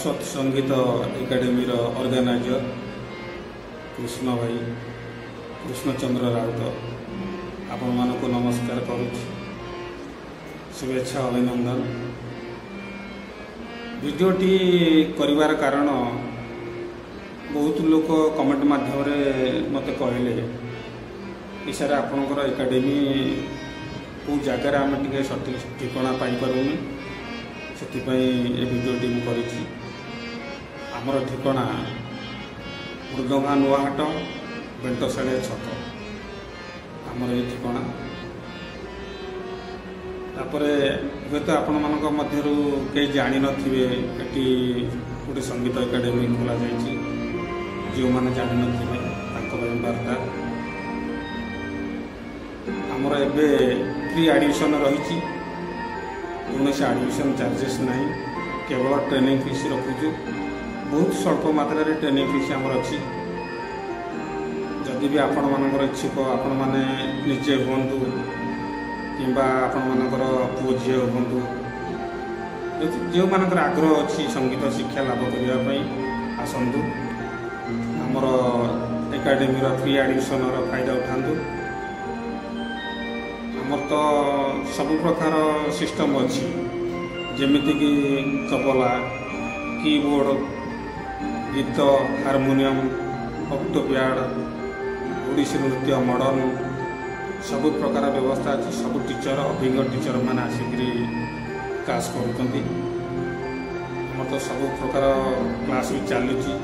सत्संगीत academy organiser Krishna भाई कृष्णचंद्र राउत आपण मानक नमस्कार करुच्ची शुभेच्छा अभिनंदन। वीडियोटी करिवार कारण बहुत लोक कमेंट माध्यम मत कहले कि सर आपणकर एकाडेमी कौ जगार आम टे सठिक ठिकना पाइपरूनी से भिडियोटी मुझे आमर ठिकना मृदंगा नुआहाट बेंटशालिया छक आमर ये ठिकना। तापरे हे तो आपण मानक मध्यरु कई जानि नथिबे एटी गोटे संगीत एकाडेमी खोला जायछि जो माने जानि नथिबे तांको ପାଇଁ वार्ता आमर एबे फ्री एडमिशन रही कौन से एडमिशन चार्जेस ना केवल ट्रेनिंग फीस रखुचु बहुत स्वल्प मात्रा ट्रेनिंग फीस आमर अच्छी जदि भी आपण मानकर इच्छुक आपण माने निजे हुंतु किंबा आपण मानकर पुओ झील हुंतु जो मानकर आग्रह अच्छी संगीत शिक्षा लाभ करने आसतु आमर एकाडेमी फ्री एडमिशन फायदा उठातु। आमर तो सब प्रकार सिस्टम अच्छी जमीती कि तबला कीबोर्ड गीत हारमोनियम ऑक्टोप्याड ओडिसी नृत्य मॉडर्न सब प्रकार व्यवस्था अच्छी सब टीचर अभिज्ञ टीचर मैंने आसिक क्लास करुँच तो सब प्रकार क्लास भी चलुची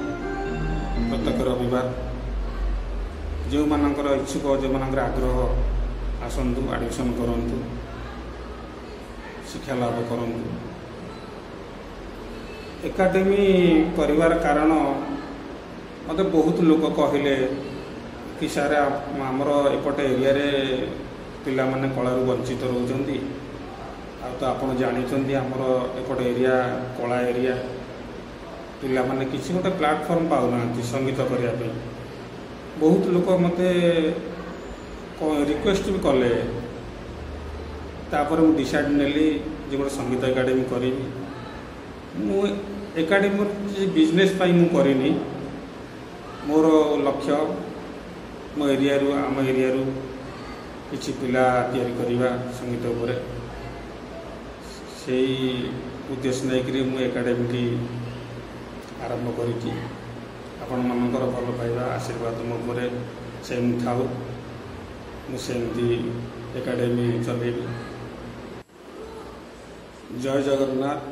प्रत्येक रविवार जो मानकर इच्छुक जो मानकर आग्रह आसतु एडमिशन करंतु शिक्षा लाभ करंतु। एकाडेमी परिवार कारण मत बहुत लोग कहले कि सारे आमर एपटे एरिया रे पिला माने कलारू वंचित रहउछंती आ तो आपण जानिछंती आमर एपटे एरिया कला एरिया पिला माने किसी गोटे प्लेटफॉर्म पाउना संगीत करिया पे बहुत लोग मते रिक्वेस्ट भी कले तापर मु डिसाइड नेली जे गोटे संगीत एकाडेमी करी मु एकाडेमी बिजनेस पाई मु करिनी मोर लक्ष्य मो एरिया आम एरिया किसी पिला तैयारी करवा संगीत उपरे से उद्देश्य नहीं मु एकाडेमी आरंभ करी आपण मानकर भल पाइबा आशीर्वाद मो उपरे से थाऊ मुझे एकाडेमी चलेबी। जय जगन्नाथ।